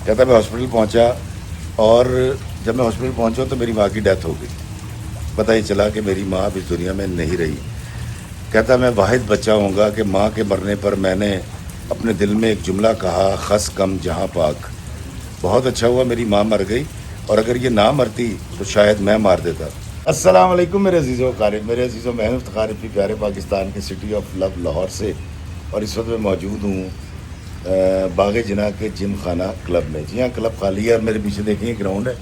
کہتا میں ہاسپٹل پہنچا اور جب میں ہاسپٹل پہنچا تو میری ماں کی ڈیتھ ہو گئی. پتہ ہی چلا کہ میری ماں اب اس دنیا میں نہیں رہی. کہتا میں واحد بچہ ہوں گا کہ ماں کے مرنے پر میں نے اپنے دل میں ایک جملہ کہا، خس کم جہاں پاک. بہت اچھا ہوا میری ماں مر گئی، اور اگر یہ نہ مرتی تو شاید میں مار دیتا. السلام علیکم میرے عزیزوں قارئ، میرے عزیزوں میں ہوں افتخار اتنی پیارے پاکستان کے سٹی آف لو لاہور سے، اور اس وقت میں موجود ہوں باغ جناح کے جم خانہ کلب میں. جی ہاں، کلب خالی ہے اور میرے پیچھے دیکھیں گراؤنڈ ہے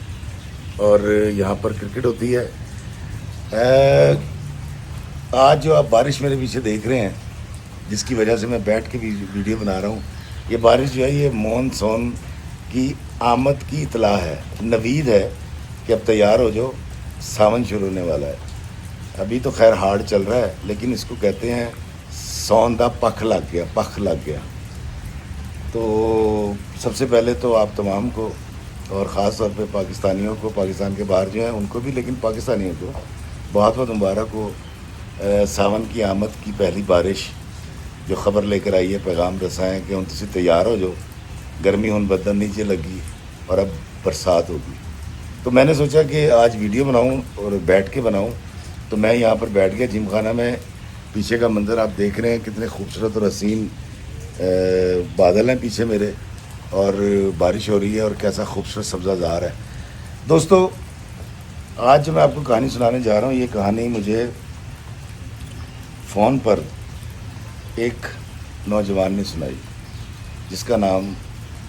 اور یہاں پر کرکٹ ہوتی ہے. آج جو آپ بارش میرے پیچھے دیکھ رہے ہیں، جس کی وجہ سے میں بیٹھ کے ویڈیو بنا رہا ہوں، یہ بارش جو ہے یہ مونسون کی آمد کی اطلاع ہے، نوید ہے کہ اب تیار ہو جو، ساون شروع ہونے والا ہے. ابھی تو خیر ہارڈ چل رہا ہے، لیکن اس کو کہتے ہیں سون دا پکھ لگ گیا. تو سب سے پہلے تو آپ تمام کو، اور خاص طور پہ پاکستانیوں کو، پاکستان کے باہر جو ہیں ان کو بھی، لیکن پاکستانیوں کو بہت بہت مبارک ہو ساون کی آمد کی پہلی بارش جو خبر لے کر آئی ہے، پیغام رسائیں کہ ان سے تیار ہو جو، گرمی ہن بدن نیچے لگی اور اب برسات ہوگی. تو میں نے سوچا کہ آج ویڈیو بناؤں اور بیٹھ کے بناؤں. تو میں یہاں پر بیٹھ گیا جم خانہ میں. پیچھے کا منظر آپ دیکھ رہے ہیں، کتنے خوبصورت اور حسین بادل ہیں پیچھے میرے، اور بارش ہو رہی ہے، اور کیسا خوبصورت سبزہ زار ہے. دوستو، آج جو میں آپ کو کہانی سنانے جا رہا ہوں، یہ کہانی مجھے فون پر ایک نوجوان نے سنائی جس کا نام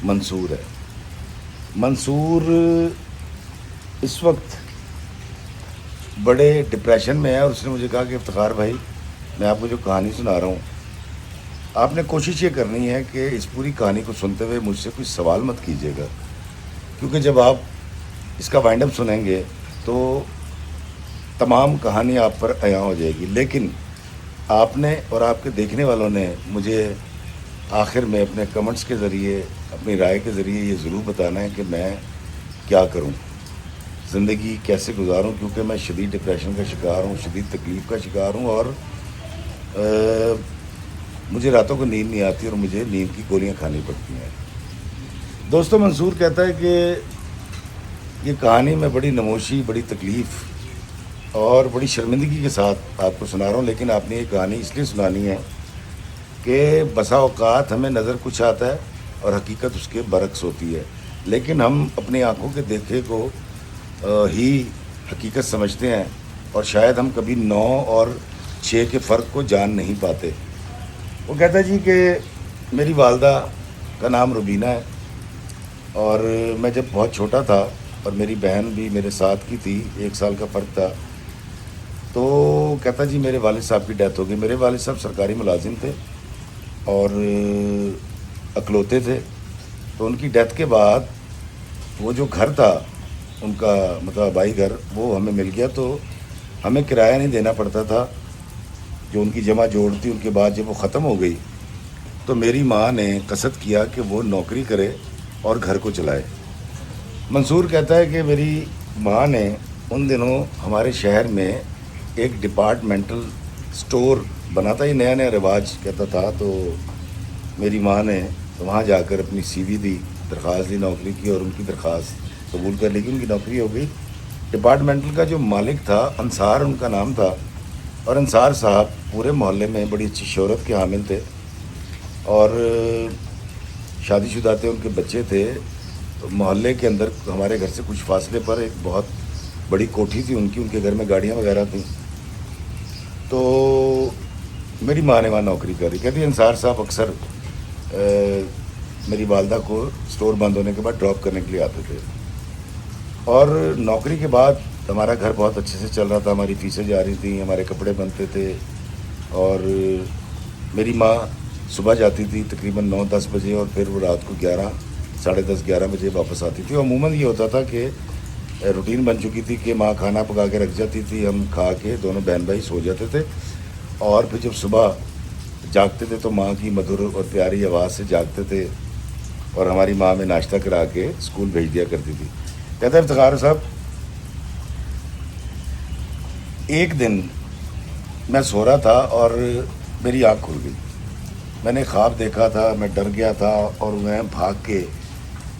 منصور ہے. منصور اس وقت بڑے ڈپریشن میں ہے، اور اس نے مجھے کہا کہ افتخار بھائی، میں آپ کو جو کہانی سنا رہا ہوں، آپ نے کوشش یہ کرنی ہے کہ اس پوری کہانی کو سنتے ہوئے مجھ سے کوئی سوال مت کیجیے گا، کیونکہ جب آپ اس کا وائنڈ اپ سنیں گے تو تمام کہانی آپ پر عیاں ہو جائے گی. لیکن آپ نے اور آپ کے دیکھنے والوں نے مجھے آخر میں اپنے کمنٹس کے ذریعے، اپنی رائے کے ذریعے یہ ضرور بتانا ہے کہ میں کیا کروں، زندگی کیسے گزاروں، کیونکہ میں شدید ڈپریشن کا شکار ہوں، شدید تکلیف کا شکار ہوں، اور مجھے راتوں کو نیند نہیں آتی اور مجھے نیند کی گولیاں کھانی پڑتی ہیں. دوستو، منصور کہتا ہے کہ یہ کہانی میں بڑی نموشی، بڑی تکلیف اور بڑی شرمندگی کے ساتھ آپ کو سنا رہا ہوں، لیکن آپ نے یہ کہانی اس لیے سنانی ہے کہ بسا اوقات ہمیں نظر کچھ آتا ہے اور حقیقت اس کے برعکس ہوتی ہے، لیکن ہم اپنی آنکھوں کے دیکھے کو ہی حقیقت سمجھتے ہیں، اور شاید ہم کبھی 9 اور 6 کے فرق کو جان نہیں پاتے. وہ کہتا ہے جی کہ میری والدہ کا نام روبینہ ہے، اور میں جب بہت چھوٹا تھا اور میری بہن بھی میرے ساتھ کی تھی، 1 سال کا فرق تھا، تو کہتا جی میرے والد صاحب کی ڈیتھ ہو گئی. میرے والد صاحب سرکاری ملازم تھے اور اکلوتے تھے. تو ان کی ڈیتھ کے بعد وہ جو گھر تھا ان کا، مطلب آبائی گھر، وہ ہمیں مل گیا. تو ہمیں کرایہ نہیں دینا پڑتا تھا. جو ان کی جمع جوڑ تھی، ان کے بعد جب وہ ختم ہو گئی تو میری ماں نے قصد کیا کہ وہ نوکری کرے اور گھر کو چلائے. منصور کہتا ہے کہ میری ماں نے ان دنوں ہمارے شہر میں ایک ڈپارٹمنٹل سٹور بنا تھا، یہ نیا نیا رواج کہتا تھا. تو میری ماں نے وہاں جا کر اپنی سی وی دی، درخواست دی نوکری کی، اور ان کی درخواست قبول کر لی کہ ان کی نوکری ہو گئی. ڈپارٹمنٹل کا جو مالک تھا، انصار ان کا نام تھا، اور انصار صاحب پورے محلے میں بڑی اچھی شہرت کے حامل تھے، اور شادی شدہ تھے، ان کے بچے تھے. محلے کے اندر ہمارے گھر سے کچھ فاصلے پر ایک بہت بڑی کوٹھی تھی ان کے گھر میں گاڑیاں وغیرہ تھیں. تو میری ماں نے وہاں نوکری کری. کہتی انصار صاحب اکثر میری والدہ کو سٹور بند ہونے کے بعد ڈراپ کرنے کے لیے آتے تھے، اور نوکری کے بعد ہمارا گھر بہت اچھے سے چل رہا تھا، ہماری فیسیں جا رہی تھیں، ہمارے کپڑے بنتے تھے. اور میری ماں صبح جاتی تھی تقریباً 9-10 بجے، اور پھر وہ رات کو 10:30-11:30 بجے واپس آتی تھی. عموماً یہ ہوتا تھا کہ روٹین بن چکی تھی کہ ماں کھانا پکا کے رکھ جاتی تھی، ہم کھا کے دونوں بہن بھائی سو جاتے تھے، اور پھر جب صبح جاگتے تھے تو ماں کی مدھر اور پیاری آواز سے جاگتے تھے، اور ہماری ماں میں ناشتہ کرا کے اسکول بھیج دیا کرتی تھی. کہتے ہیں افتخار صاحب، ایک دن میں سو رہا تھا اور میری آنکھ کھل گئی. میں نے خواب دیکھا تھا، میں ڈر گیا تھا، اور میں بھاگ کے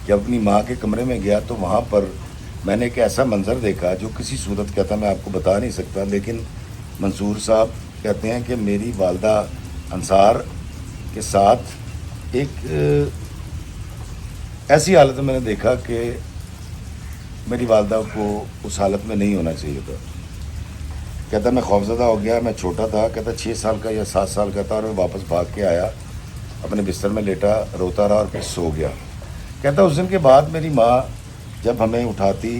جب اپنی ماں کے کمرے میں گیا تو وہاں پر میں نے ایک ایسا منظر دیکھا جو کسی صورت کا تھا، میں آپ کو بتا نہیں سکتا، لیکن منصور صاحب کہتے ہیں کہ میری والدہ انصار کے ساتھ ایک ایسی حالت میں میں نے دیکھا کہ میری والدہ کو اس حالت میں نہیں ہونا چاہیے تھا. کہتا میں خوفزدہ ہو گیا، میں چھوٹا تھا، کہتا 6 سال کا یا 7 سال کا تھا، اور میں واپس بھاگ کے آیا، اپنے بستر میں لیٹا، روتا رہا اور پھر سو گیا. کہتا اس دن کے بعد میری ماں جب ہمیں اٹھاتی،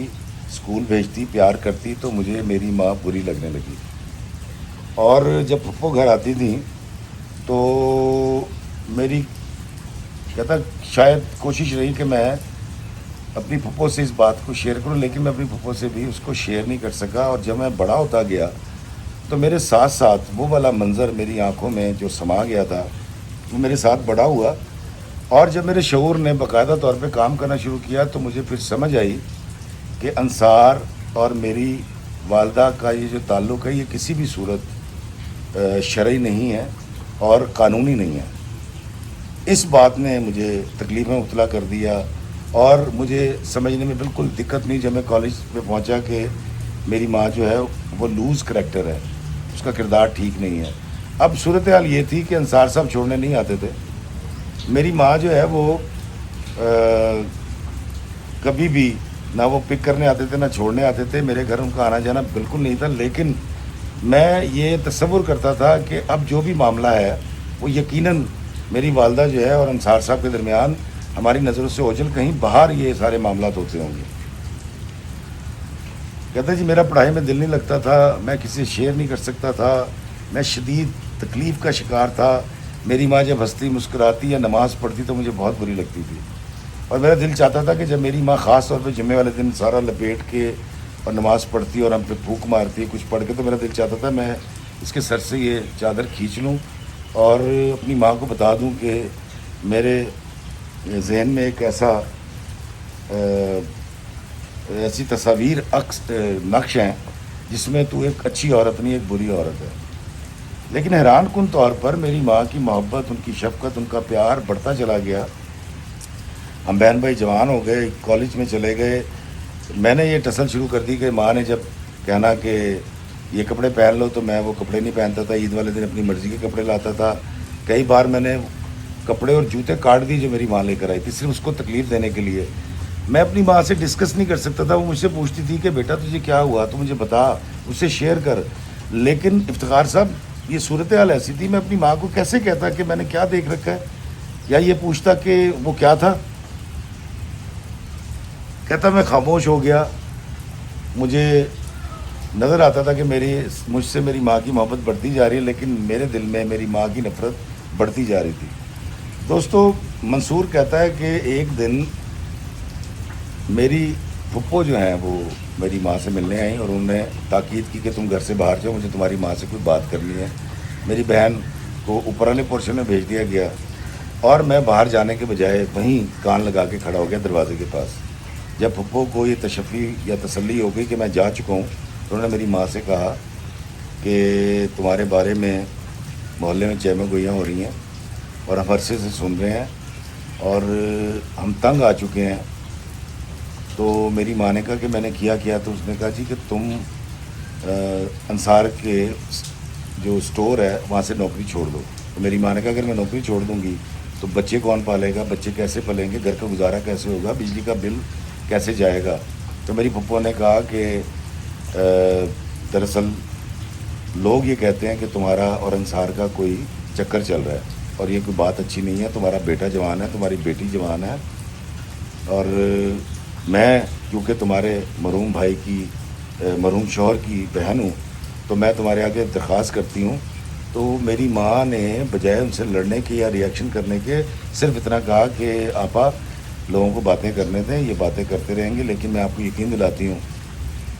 اسکول بھیجتی، پیار کرتی، تو مجھے میری ماں بری لگنے لگی. اور جب پھپھو گھر آتی تھیں تو میری کہتا شاید کوشش رہی کہ میں اپنی پھپھو سے اس بات کو شیئر کروں، لیکن میں اپنی پھپھو سے بھی اس کو شیئر نہیں کر سکا. اور جب میں بڑا ہوتا گیا تو میرے ساتھ ساتھ وہ والا منظر میری آنکھوں میں جو سما گیا تھا وہ میرے ساتھ بڑا ہوا. اور جب میرے شعور نے باقاعدہ طور پہ کام کرنا شروع کیا تو مجھے پھر سمجھ آئی کہ انصار اور میری والدہ کا یہ جو تعلق ہے یہ کسی بھی صورت شرعی نہیں ہے اور قانونی نہیں ہے. اس بات نے مجھے تکلیف میں مبتلا کر دیا اور مجھے سمجھنے میں بالکل دقت نہیں جب میں کالج پہ پہنچا کہ میری ماں جو ہے وہ لوز کریکٹر ہے، اس کا کردار ٹھیک نہیں ہے. اب صورتحال یہ تھی کہ انصار صاحب چھوڑنے نہیں آتے تھے. میری ماں جو ہے وہ کبھی بھی نہ وہ پک کرنے آتے تھے نہ چھوڑنے آتے تھے. میرے گھر ان کا آنا جانا بالکل نہیں تھا، لیکن میں یہ تصور کرتا تھا کہ اب جو بھی معاملہ ہے وہ یقیناً میری والدہ جو ہے اور انصار صاحب کے درمیان ہماری نظروں سے اوجھل کہیں باہر یہ سارے معاملات ہوتے ہوں گے. کہتا جی میرا پڑھائی میں دل نہیں لگتا تھا، میں کسی سے شیئر نہیں کر سکتا تھا، میں شدید تکلیف کا شکار تھا. میری ماں جب ہنستی مسکراتی یا نماز پڑھتی تو مجھے بہت بری لگتی تھی، اور میرا دل چاہتا تھا کہ جب میری ماں خاص طور پہ جمعے والے دن سارا لپیٹ کے اور نماز پڑھتی اور ہم پہ پھونک مارتی کچھ پڑھ کے، تو میرا دل چاہتا تھا میں اس کے سر سے یہ چادر کھینچ لوں اور اپنی ماں کو بتا دوں کہ میرے ذہن میں ایک ایسی تصاویر نقش ہیں جس میں تو ایک اچھی عورت نہیں ایک بری عورت ہے. لیکن حیران کن طور پر میری ماں کی محبت، ان کی شفقت، ان کا پیار بڑھتا چلا گیا. ہم بہن بھائی جوان ہو گئے، کالج میں چلے گئے. میں نے یہ ٹسل شروع کر دی کہ ماں نے جب کہنا کہ یہ کپڑے پہن لو تو میں وہ کپڑے نہیں پہنتا تھا. عید والے دن اپنی مرضی کے کپڑے لاتا تھا. کئی بار میں نے کپڑے اور جوتے کاٹ دی جو میری ماں لے کر آئی تھی صرف اس کو تکلیف دینے کے لیے. میں اپنی ماں سے ڈسکس نہیں کر سکتا تھا. وہ مجھ سے پوچھتی تھی کہ بیٹا تجھے کیا ہوا، تو مجھے بتا، اس سے شیئر کر. لیکن افتخار صاحب یہ صورتحال ایسی تھی، میں اپنی ماں کو کیسے کہتا کہ میں نے کیا دیکھ رکھا ہے، یا یہ پوچھتا کہ وہ کیا تھا. کہتا میں خاموش ہو گیا. مجھے نظر آتا تھا کہ مجھ سے میری ماں کی محبت بڑھتی جا رہی ہے، لیکن میرے دل میں میری ماں کی نفرت بڑھتی جا رہی تھی. دوستو منصور کہتا ہے کہ ایک دن میری پھپھو جو ہیں وہ میری ماں سے ملنے آئیں اور انہوں نے تاکید کی کہ تم گھر سے باہر جاؤ، مجھے تمہاری ماں سے کوئی بات کرنی ہے. میری بہن کو اوپر والے پورشن میں بھیج دیا گیا اور میں باہر جانے کے بجائے وہیں کان لگا کے کھڑا ہو گیا دروازے کے پاس. جب پھپھو کو یہ تشفی یا تسلی ہو گئی کہ میں جا چکا ہوں تو انہوں نے میری ماں سے کہا کہ تمہارے بارے میں محلے میں چہمہ گوئیاں ہو رہی ہیں اور ہم عرصے سے سن رہے ہیں اور ہم تنگ آ چکے ہیں. تو میری ماں نے کہا کہ میں نے کیا تو اس نے کہا جی کہ تم انصار کے جو سٹور ہے وہاں سے نوکری چھوڑ دو. تو میری ماں نے کہا اگر میں نوکری چھوڑ دوں گی تو بچے کون پالے گا، بچے کیسے پلیں گے، گھر کا گزارا کیسے ہوگا، بجلی کا بل کیسے جائے گا. تو میری پھپھو نے کہا کہ دراصل لوگ یہ کہتے ہیں کہ تمہارا اور انصار کا کوئی چکر چل رہا ہے اور یہ کوئی بات اچھی نہیں ہے. تمہارا بیٹا جوان ہے، تمہاری بیٹی جوان ہے، اور میں کیونکہ تمہارے مرحوم بھائی کی مرحوم شوہر کی بہن ہوں تو میں تمہارے آگے درخواست کرتی ہوں. تو میری ماں نے بجائے ان سے لڑنے کے یا ریئیکشن کرنے کے صرف اتنا کہا کہ آپا لوگوں کو باتیں کرنے دیں، یہ باتیں کرتے رہیں گے، لیکن میں آپ کو یقین دلاتی ہوں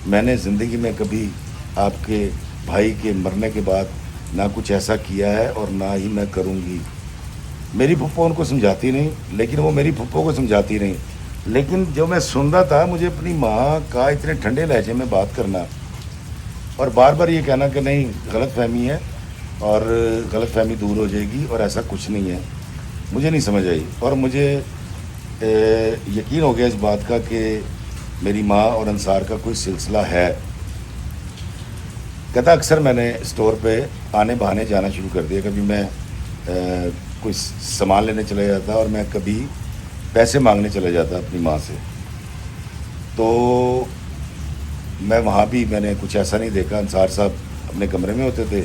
میں نے زندگی میں کبھی آپ کے بھائی کے مرنے کے بعد نہ کچھ ایسا کیا ہے اور نہ ہی میں کروں گی. میری پھپھو ان کو سمجھاتی نہیں، لیکن وہ میری پھپھو کو سمجھاتی نہیں. لیکن جو میں سن رہا تھا مجھے اپنی ماں کا اتنے ٹھنڈے لہجے میں بات کرنا اور بار بار یہ کہنا کہ نہیں غلط فہمی ہے اور غلط فہمی دور ہو جائے گی اور ایسا کچھ نہیں ہے، مجھے نہیں سمجھ آئی. اور مجھے یقین ہو گیا اس بات کا کہ میری ماں اور انصار کا کوئی سلسلہ ہے. کہتا اکثر میں نے اسٹور پہ آنے بہانے جانا شروع کر دیا. کبھی میں کوئی سامان لینے چلا جاتا اور میں کبھی پیسے مانگنے چلا جاتا اپنی ماں سے. تو میں وہاں بھی میں نے کچھ ایسا نہیں دیکھا. انصار صاحب اپنے کمرے میں ہوتے تھے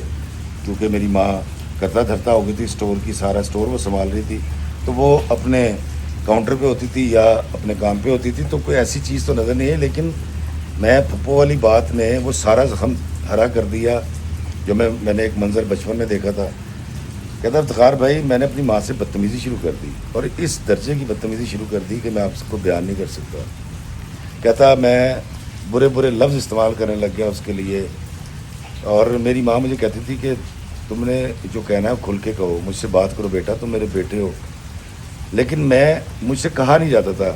کیونکہ میری ماں کرتا دھرتا ہو گئی تھی اسٹور کی, سارا اسٹور وہ سنبھال رہی تھی, تو وہ اپنے کاؤنٹر پہ ہوتی تھی یا اپنے کام پہ ہوتی تھی. تو کوئی ایسی چیز تو نظر نہیں ہے, لیکن میں پھپھو والی بات نے وہ سارا زخم ہرا کر دیا جو میں نے ایک منظر بچپن میں دیکھا تھا. کہتا افتخار بھائی میں نے اپنی ماں سے بدتمیزی شروع کر دی, اور اس درجے کی بدتمیزی شروع کر دی کہ میں آپ کو بیان نہیں کر سکتا. کہتا میں برے برے لفظ استعمال کرنے لگ گیا اس کے لیے, اور میری ماں مجھے کہتی تھی کہ تم نے جو کہنا ہے کھل کے کہو, مجھ سے بات کرو بیٹا, تم میرے بیٹے ہو. لیکن مجھ سے کہا نہیں جاتا تھا,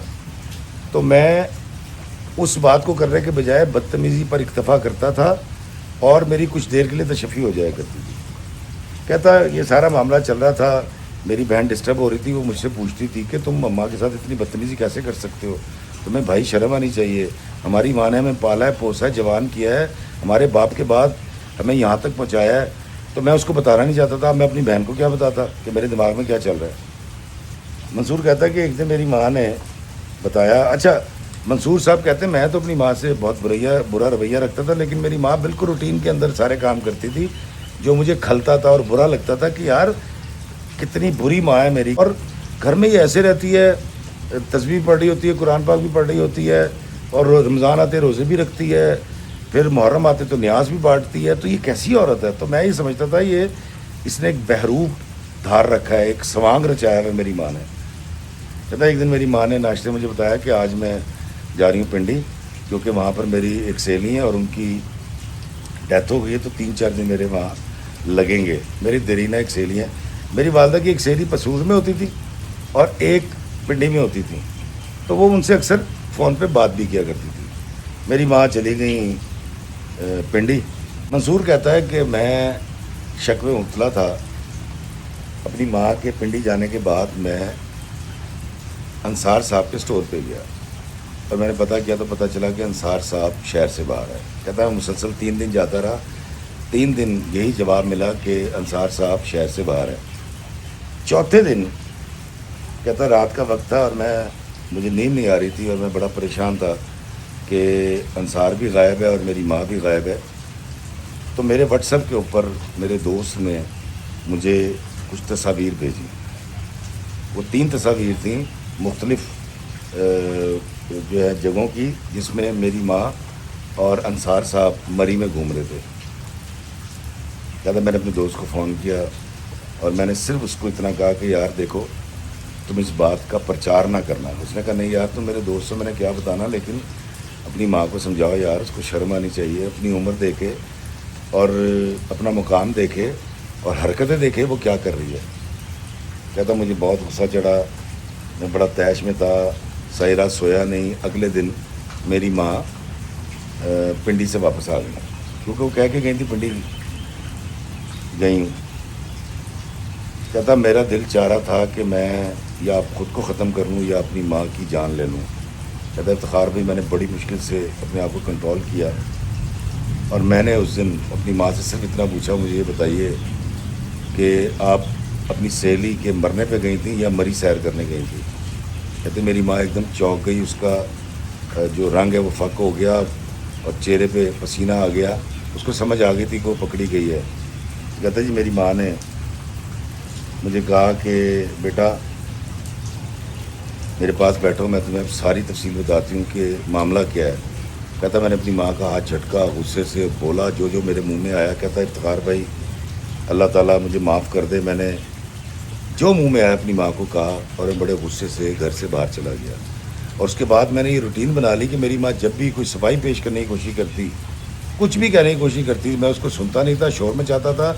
تو میں اس بات کو کرنے کے بجائے بدتمیزی پر اکتفا کرتا تھا اور میری کچھ دیر کے لیے تشفی ہو جایا کرتی تھی. کہتا یہ سارا معاملہ چل رہا تھا, میری بہن ڈسٹرب ہو رہی تھی, وہ مجھ سے پوچھتی تھی کہ تم اماں کے ساتھ اتنی بدتمیزی کیسے کر سکتے ہو, تمہیں بھائی شرم آنی چاہیے, ہماری ماں نے ہمیں پالا ہے, پوسا ہے, جوان کیا ہے, ہمارے باپ کے بعد ہمیں یہاں تک پہنچایا ہے. تو میں اس کو بتانا نہیں چاہتا تھا. میں اپنی بہن کو کیا بتاتا کہ میرے دماغ میں کیا چل رہا ہے. منصور کہتا ہے کہ ایک دن میری ماں نے بتایا. اچھا منصور صاحب کہتے ہیں میں تو اپنی ماں سے بہت برا رویہ رکھتا تھا, لیکن میری ماں بالکل روٹین کے اندر سارے کام کرتی تھی جو مجھے کھلتا تھا اور برا لگتا تھا کہ یار کتنی بری ماں ہے میری. اور گھر میں یہ ایسے رہتی ہے, تسبیح پڑھ رہی ہوتی ہے, قرآن پاک بھی پڑھ رہی ہوتی ہے, اور رمضان آتے روزے بھی رکھتی ہے, پھر محرم آتے تو نیاز بھی بانٹتی ہے, تو یہ کیسی عورت ہے. تو میں یہ سمجھتا تھا یہ اس نے ایک بہروپ دھار رکھا ہے, ایک سوانگ رچایا ہے میری ماں نے. کہتا ایک دن میری ماں نے ناشتے مجھے بتایا کہ آج میں جا رہی ہوں پنڈی, کیونکہ وہاں پر میری ایک سہیلی ہے اور ان کی ڈیتھ ہو گئی ہے, تو 3-4 دن میرے وہاں لگیں گے. میری دیرینہ ایک سہیلی ہے, میری والدہ کی ایک سہیلی پسور میں ہوتی تھی اور ایک پنڈی میں ہوتی تھی, تو وہ ان سے اکثر فون پہ بات بھی کیا کرتی تھی. میری ماں چلی گئی پنڈی. منصور کہتا ہے کہ میں شک میں مبتلا تھا. اپنی ماں کے پنڈی جانے کے بعد میں انصار صاحب کے اسٹور پہ گیا اور میں نے پتہ کیا تو پتہ چلا کہ انصار صاحب شہر سے باہر ہے. کہتا ہے مسلسل 3 دن جاتا رہا, 3 دن یہی جواب ملا کہ انصار صاحب شہر سے باہر ہے. چوتھے دن کہتا رات کا وقت تھا اور مجھے نیند نہیں آ رہی تھی اور میں بڑا پریشان تھا کہ انصار بھی غائب ہے اور میری ماں بھی غائب ہے. تو میرے واٹس ایپ کے اوپر میرے دوست نے مجھے کچھ تصاویر بھیجی. وہ 3 تصاویر تھیں مختلف جو ہے جگہوں کی, جس میں میری ماں اور انصار صاحب مری میں گھوم رہے تھے. کہتا میں نے اپنے دوست کو فون کیا اور میں نے صرف اس کو اتنا کہا کہ یار دیکھو تم اس بات کا پرچار نہ کرنا. اس نے کہا نہیں یار تم میرے دوست سے میں نے کیا بتانا, لیکن اپنی ماں کو سمجھاؤ یار, اس کو شرم آنی چاہیے, اپنی عمر دیکھے اور اپنا مقام دیکھے اور حرکتیں دیکھے وہ کیا کر رہی ہے. کہتا مجھے بہت غصہ چڑھا, میں بڑا تیش میں تھا, ساری رات سویا نہیں. اگلے دن میری ماں پنڈی سے واپس آ گئی کیونکہ وہ کہہ کے گئی تھی پنڈی گئی ہوں. کہتا میرا دل چاہ رہا تھا کہ میں یا خود کو ختم کر لوں یا اپنی ماں کی جان لے لوں. کہتا افتخار بھی میں نے بڑی مشکل سے اپنے آپ کو کنٹرول کیا اور میں نے اس دن اپنی ماں سے صرف اتنا پوچھا مجھے یہ بتائیے کہ آپ اپنی سہیلی کے مرنے پہ گئی تھیں یا مری سیر کرنے گئی تھیں. کہتے میری ماں ایک دم چونک گئی, اس کا جو رنگ ہے وہ فک ہو گیا اور چہرے پہ پسینہ آ گیا. اس کو سمجھ آ گئی تھی کہ وہ پکڑی گئی ہے. کہتا جی میری ماں نے مجھے کہا کہ بیٹا میرے پاس بیٹھو, میں تمہیں ساری تفصیل بتاتی ہوں کہ معاملہ کیا ہے. کہتا میں نے اپنی ماں کا ہاتھ جھٹکا, غصے سے بولا جو میرے منہ میں آیا. کہتا افتخار بھائی اللہ تعالیٰ مجھے معاف کر دے, میں نے جو منہ میں آیا اپنی ماں کو کہا اور میں بڑے غصے سے گھر سے باہر چلا گیا. اور اس کے بعد میں نے یہ روٹین بنا لی کہ میری ماں جب بھی کوئی صفائی پیش کرنے کی کوشش کرتی, کچھ بھی کہنے کی کوشش کرتی, میں اس کو سنتا نہیں تھا, شور میں چاہتا تھا,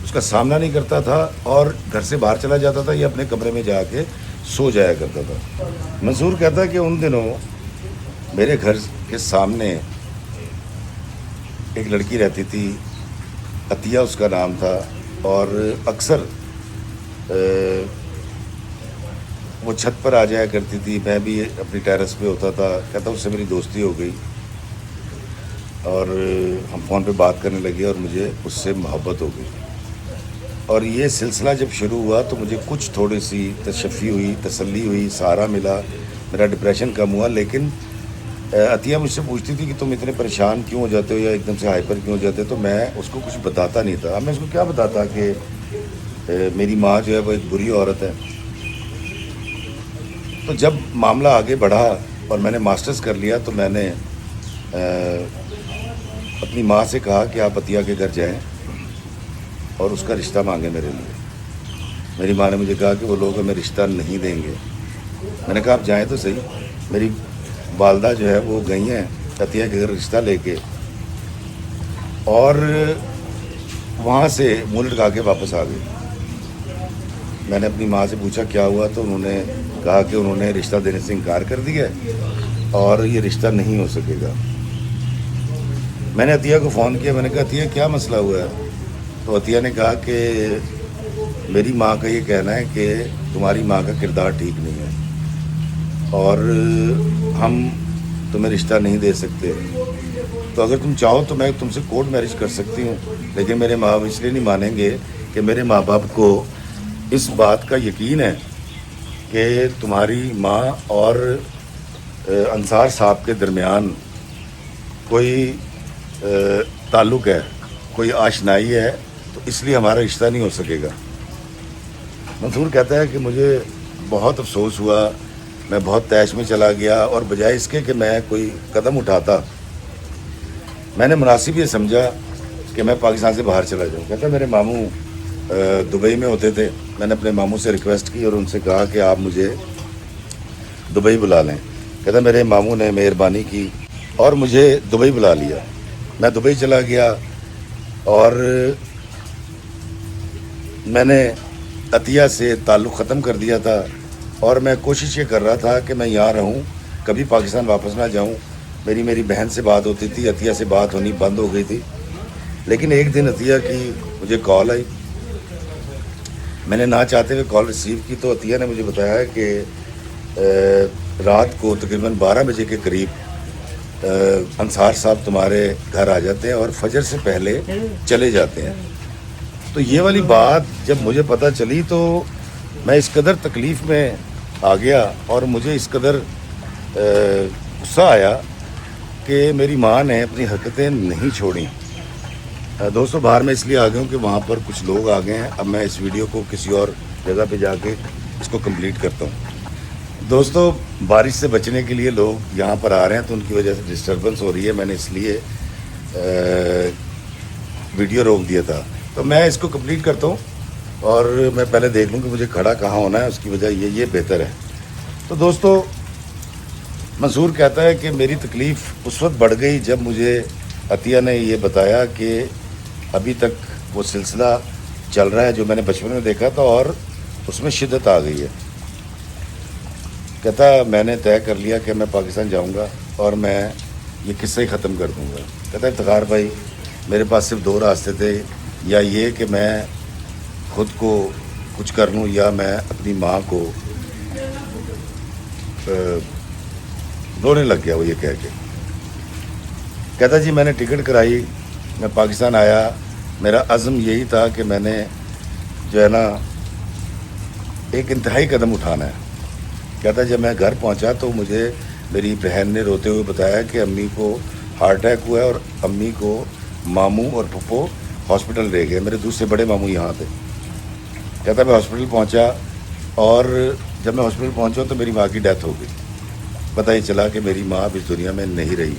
اس کا سامنا نہیں کرتا تھا اور گھر سے باہر چلا جاتا تھا یا اپنے کمرے میں جا کے سو جایا کرتا تھا. منصور کہتا ہے کہ ان دنوں میرے گھر کے سامنے ایک لڑکی رہتی تھی, عطیہ اس کا نام تھا, اور اکثر وہ چھت پر آ جایا کرتی تھی, میں بھی اپنی ٹیرس پہ ہوتا تھا. کہتا اس سے میری دوستی ہو گئی اور ہم فون پہ بات کرنے لگے اور مجھے اس سے محبت ہو گئی. اور یہ سلسلہ جب شروع ہوا تو مجھے کچھ تھوڑی سی تشفی ہوئی, تسلی ہوئی, سہارا ملا, میرا ڈپریشن کم ہوا. لیکن عطیہ مجھ سے پوچھتی تھی کہ تم اتنے پریشان کیوں ہو جاتے ہو یا ایک دم سے ہائپر کیوں ہو جاتے ہو, تو میں اس کو کچھ بتاتا نہیں تھا. میں اس کو کیا بتاتا کہ میری ماں جو ہے وہ ایک بری عورت ہے. تو جب معاملہ آگے بڑھا اور میں نے ماسٹرز کر لیا تو میں نے اپنی ماں سے کہا کہ آپ عطیہ کے گھر جائیں اور اس کا رشتہ مانگیں میرے لیے. میری ماں نے مجھے کہا کہ وہ لوگ ہمیں رشتہ نہیں دیں گے. میں نے کہا آپ جائیں تو صحیح. میری والدہ جو ہے وہ گئی ہیں عطیہ کے گھر رشتہ لے کے اور وہاں سے منہ لٹکا کے واپس آ گئی. میں نے اپنی ماں سے پوچھا کیا ہوا, تو انہوں نے کہا کہ انہوں نے رشتہ دینے سے انکار کر دیا ہے اور یہ رشتہ نہیں ہو سکے گا. میں نے عطیہ کو فون کیا, میں نے کہا عطیہ کیا مسئلہ ہوا ہے؟ تو عطیہ نے کہا کہ میری ماں کا یہ کہنا ہے کہ تمہاری ماں کا کردار ٹھیک نہیں ہے اور ہم تمہیں رشتہ نہیں دے سکتے. تو اگر تم چاہو تو میں تم سے کورٹ میرج کر سکتی ہوں, لیکن میرے ماں باپ اس لیے نہیں مانیں گے کہ میرے ماں باپ کو اس بات کا یقین ہے کہ تمہاری ماں اور انصار صاحب کے درمیان کوئی تعلق ہے, کوئی آشنائی ہے, تو اس لیے ہمارا رشتہ نہیں ہو سکے گا. منصور کہتا ہے کہ مجھے بہت افسوس ہوا, میں بہت تیش میں چلا گیا اور بجائے اس کے کہ میں کوئی قدم اٹھاتا, میں نے مناسب یہ سمجھا کہ میں پاکستان سے باہر چلا جاؤں. کہتا ہے میرے ماموں دبئی میں ہوتے تھے, میں نے اپنے ماموں سے ریکویسٹ کی اور ان سے کہا کہ آپ مجھے دبئی بلا لیں. کہتا میرے ماموں نے مہربانی کی اور مجھے دبئی بلا لیا. میں دبئی چلا گیا اور میں نے عطیہ سے تعلق ختم کر دیا تھا اور میں کوشش یہ کر رہا تھا کہ میں یہاں رہوں, کبھی پاکستان واپس نہ جاؤں. میری بہن سے بات ہوتی تھی, عطیہ سے بات ہونی بند ہو گئی تھی. لیکن ایک دن عطیہ کی مجھے کال آئی, میں نے نہ چاہتے ہوئے کال ریسیو کی. تو عطیہ نے مجھے بتایا کہ رات کو تقریباً 12 بجے کے قریب انصار صاحب تمہارے گھر آ جاتے ہیں اور فجر سے پہلے چلے جاتے ہیں. تو یہ والی بات جب مجھے پتہ چلی تو میں اس قدر تکلیف میں آ گیا اور مجھے اس قدر غصہ آیا کہ میری ماں نے اپنی حرکتیں نہیں چھوڑیں. دوستوں باہر میں اس لیے آ گیا ہوں کہ وہاں پر کچھ لوگ آ گئے ہیں. اب میں اس ویڈیو کو کسی اور جگہ پہ جا کے اس کو کمپلیٹ کرتا ہوں. دوستوں بارش سے بچنے کے لیے لوگ یہاں پر آ رہے ہیں تو ان کی وجہ سے ڈسٹربنس ہو رہی ہے. میں نے اس لیے ویڈیو روک دیا تھا. تو میں اس کو کمپلیٹ کرتا ہوں اور میں پہلے دیکھ لوں کہ مجھے کھڑا کہاں ہونا ہے, اس کی وجہ یہ بہتر ہے. تو دوستوں منصور کہتا ہے کہ میری تکلیف اس وقت بڑھ گئی جب مجھے عطیہ نے یہ بتایا کہ ابھی تک وہ سلسلہ چل رہا ہے جو میں نے بچپن میں دیکھا تھا اور اس میں شدت آ گئی ہے. کہتا میں نے طے کر لیا کہ میں پاکستان جاؤں گا اور میں یہ قصہ ہی ختم کر دوں گا. کہتا افتخار بھائی میرے پاس صرف 2 راستے تھے, یا یہ کہ میں خود کو کچھ کر لوں یا میں اپنی ماں کو رونے لگ گیا. وہ یہ کہہ کے کہتا جی میں نے ٹکٹ کرائی, میں پاکستان آیا, میرا عزم یہی تھا کہ میں نے جو ہے نا ایک انتہائی قدم اٹھانا ہے. کہتا جب میں گھر پہنچا تو مجھے میری بہن نے روتے ہوئے بتایا کہ امی کو ہارٹ اٹیک ہوا ہے اور امی کو ماموں اور پھپھو ہاسپٹل لے گئے. میرے دوسرے بڑے ماموں یہاں تھے. کہتا میں ہاسپٹل پہنچا اور جب میں ہاسپٹل پہنچا تو میری ماں کی ڈیتھ ہو گئی. پتہ ہی چلا کہ میری ماں اب اس دنیا میں نہیں رہی.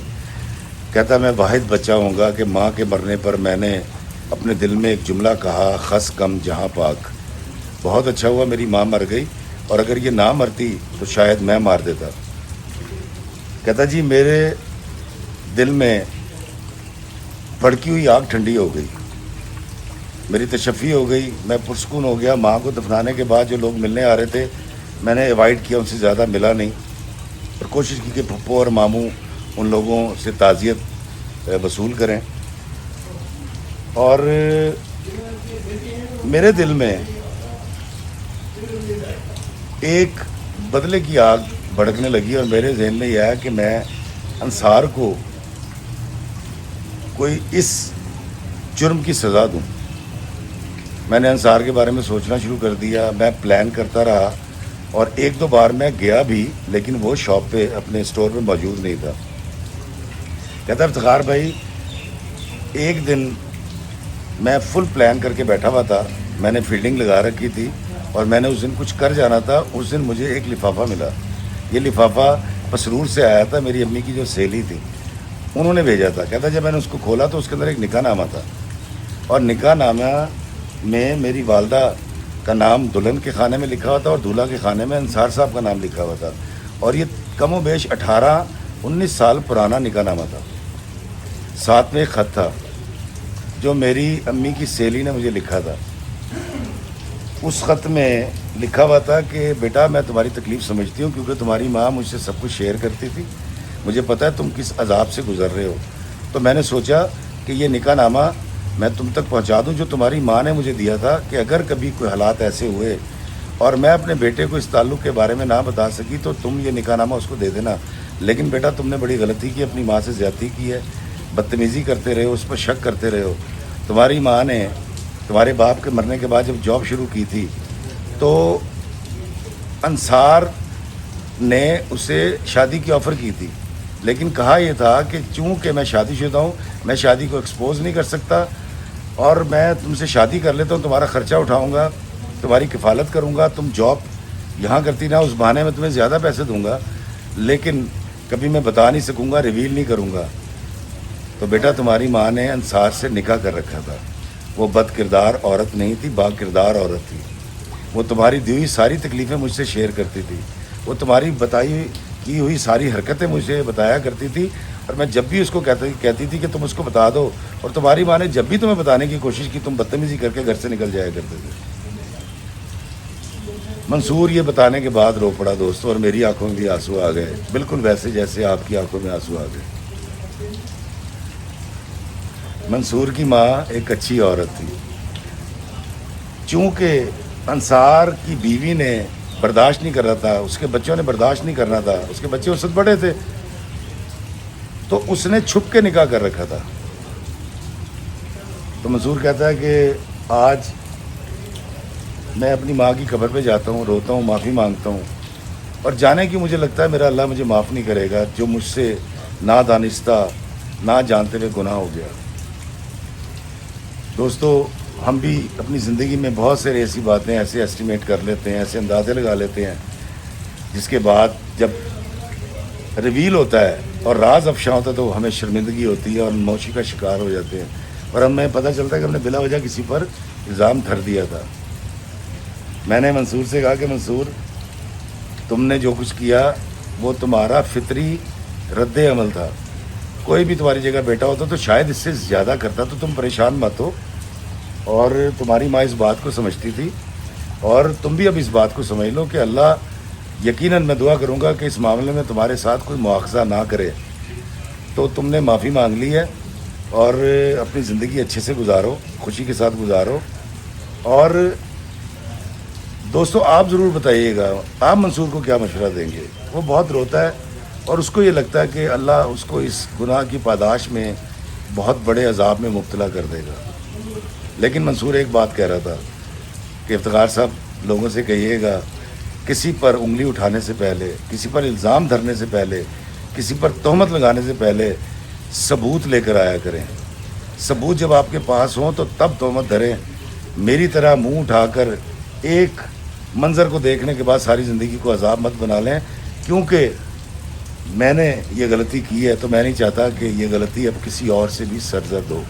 کہتا میں واحد بچہ ہوں گا کہ ماں کے مرنے پر میں نے اپنے دل میں ایک جملہ کہا, خس کم جہاں پاک. بہت اچھا ہوا میری ماں مر گئی, اور اگر یہ نہ مرتی تو شاید میں مار دیتا. کہتا جی میرے دل میں بھڑکی ہوئی آگ ٹھنڈی ہو گئی, میری تشفی ہو گئی, میں پرسکون ہو گیا. ماں کو دفنانے کے بعد جو لوگ ملنے آ رہے تھے میں نے ایوائڈ کیا, ان سے زیادہ ملا نہیں, اور کوشش کی کہ پھپھو اور ماموں ان لوگوں سے تعزیت وصول کریں. اور میرے دل میں ایک بدلے کی آگ بھڑکنے لگی اور میرے ذہن میں یہ آیا کہ میں انصار کو کوئی اس جرم کی سزا دوں. میں نے انصار کے بارے میں سوچنا شروع کر دیا. میں پلان کرتا رہا اور ایک دو بار میں گیا بھی, لیکن وہ شاپ پہ اپنے اسٹور پہ موجود نہیں تھا. کہتا افتخار بھائی ایک دن میں فل پلان کر کے بیٹھا ہوا تھا, میں نے فیلڈنگ لگا رکھی تھی اور میں نے اس دن کچھ کر جانا تھا. اس دن مجھے ایک لفافہ ملا. یہ لفافہ پسرور سے آیا تھا, میری امی کی جو سہیلی تھی انہوں نے بھیجا تھا. کہتا جب میں نے اس کو کھولا تو اس کے اندر ایک نکاح نامہ تھا, اور نکاح نامہ میں میری والدہ کا نام دلہن کے خانے میں لکھا ہوا تھا اور دولہا کے خانے میں انصار صاحب کا نام لکھا ہوا تھا. اور یہ کم و بیش 18-19 سال پرانا نکاح نامہ تھا. ساتھ میں ایک خط تھا جو میری امی کی سہیلی نے مجھے لکھا تھا. اس خط میں لکھا ہوا تھا کہ بیٹا میں تمہاری تکلیف سمجھتی ہوں, کیونکہ تمہاری ماں مجھ سے سب کچھ شیئر کرتی تھی, مجھے پتہ ہے تم کس عذاب سے گزر رہے ہو, تو میں نے سوچا کہ یہ نکاح نامہ میں تم تک پہنچا دوں جو تمہاری ماں نے مجھے دیا تھا, کہ اگر کبھی کوئی حالات ایسے ہوئے اور میں اپنے بیٹے کو اس تعلق کے بارے میں نہ بتا سکی تو تم یہ نکاح نامہ اس کو دے دینا. لیکن بیٹا تم نے بڑی غلطی کی, اپنی ماں سے زیادتی کی ہے, بدتمیزی کرتے رہے ہو, اس پر شک کرتے رہے ہو. تمہاری ماں نے تمہارے باپ کے مرنے کے بعد جب جاب شروع کی تھی تو انصار نے اسے شادی کی آفر کی تھی, لیکن کہا یہ تھا کہ چونکہ میں شادی شدہ ہوں میں شادی کو ایکسپوز نہیں کر سکتا, اور میں تم سے شادی کر لیتا ہوں, تمہارا خرچہ اٹھاؤں گا, تمہاری کفالت کروں گا, تم جاب یہاں کرتی نہ, اس بہانے میں تمہیں زیادہ پیسے دوں گا, لیکن کبھی میں بتا نہیں سکوں گا, ریویل نہیں کروں گا. تو بیٹا تمہاری ماں نے انصار سے نکاح کر رکھا تھا. وہ بد کردار عورت نہیں تھی, با کردار عورت تھی. وہ تمہاری دی ہوئی ساری تکلیفیں مجھ سے شیئر کرتی تھی, وہ تمہاری بتائی کی ہوئی ساری حرکتیں مجھے بتایا کرتی تھی, اور میں جب بھی اس کو کہتی تھی کہ تم اس کو بتا دو, اور تمہاری ماں نے جب بھی تمہیں بتانے کی کوشش کی تم بدتمیزی کر کے گھر سے نکل جایا کرتے تھے. منصور یہ بتانے کے بعد رو پڑا دوستوں, اور میری آنکھوں میں بھی آنسو آ گئے, بالکل ویسے جیسے آپ کی آنکھوں میں آنسو آ گئے. منصور کی ماں ایک اچھی عورت تھی. چونکہ انصار کی بیوی نے برداشت نہیں کر رہا تھا, اس کے بچوں نے برداشت نہیں کرنا تھا, اس کے بچے اس وقت بڑے تھے, تو اس نے چھپ کے نکاح کر رکھا تھا. تو منصور کہتا ہے کہ آج میں اپنی ماں کی قبر پہ جاتا ہوں, روتا ہوں, معافی مانگتا ہوں, اور جانے کی مجھے لگتا ہے میرا اللہ مجھے معاف نہیں کرے گا جو مجھ سے نادانستہ نہ جانتے ہوئے گناہ ہو گیا. دوستو ہم بھی اپنی زندگی میں بہت سارے ایسی باتیں ایسے ایسٹیمیٹ کر لیتے ہیں, ایسے اندازے لگا لیتے ہیں, جس کے بعد جب ریویل ہوتا ہے اور راز افشاں ہوتا ہے تو ہمیں شرمندگی ہوتی ہے اور نوشی کا شکار ہو جاتے ہیں, اور ہمیں پتہ چلتا ہے کہ ہم نے بلا وجہ کسی پر الزام دھر دیا تھا. میں نے منصور سے کہا کہ منصور تم نے جو کچھ کیا وہ تمہارا فطری رد عمل تھا, کوئی بھی تمہاری جگہ بیٹا ہوتا تو شاید اس سے زیادہ کرتا, تو تم پریشان مت ہو, اور تمہاری ماں اس بات کو سمجھتی تھی, اور تم بھی اب اس بات کو سمجھ لو کہ اللہ یقیناً میں دعا کروں گا کہ اس معاملے میں تمہارے ساتھ کوئی مواخذہ نہ کرے. تو تم نے معافی مانگ لی ہے اور اپنی زندگی اچھے سے گزارو, خوشی کے ساتھ گزارو. اور دوستو آپ ضرور بتائیے گا آپ منصور کو کیا مشورہ دیں گے. وہ بہت روتا ہے اور اس کو یہ لگتا ہے کہ اللہ اس کو اس گناہ کی پاداش میں بہت بڑے عذاب میں مبتلا کر دے گا. لیکن منصور ایک بات کہہ رہا تھا کہ افتخار صاحب لوگوں سے کہیے گا کسی پر انگلی اٹھانے سے پہلے, کسی پر الزام دھرنے سے پہلے, کسی پر تہمت لگانے سے پہلے ثبوت لے کر آیا کریں. ثبوت جب آپ کے پاس ہوں تو تب تہمت دھریں. میری طرح منہ اٹھا کر ایک منظر کو دیکھنے کے بعد ساری زندگی کو عذاب مت بنا لیں, کیونکہ میں نے یہ غلطی کی ہے تو میں نہیں چاہتا کہ یہ غلطی اب کسی اور سے بھی سرزد ہو.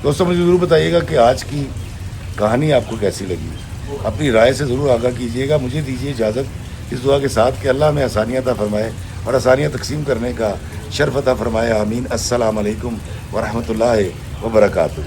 دوستوں مجھے ضرور بتائیے گا کہ آج کی کہانی آپ کو کیسی لگی, اپنی رائے سے ضرور آگاہ کیجیے گا. مجھے دیجیے اجازت اس دعا کے ساتھ کہ اللہ ہمیں آسانیاں عطا فرمائے اور آسانیاں تقسیم کرنے کا شرف عطا فرمائے. آمین. السلام علیکم ورحمۃ اللہ وبرکاتہ.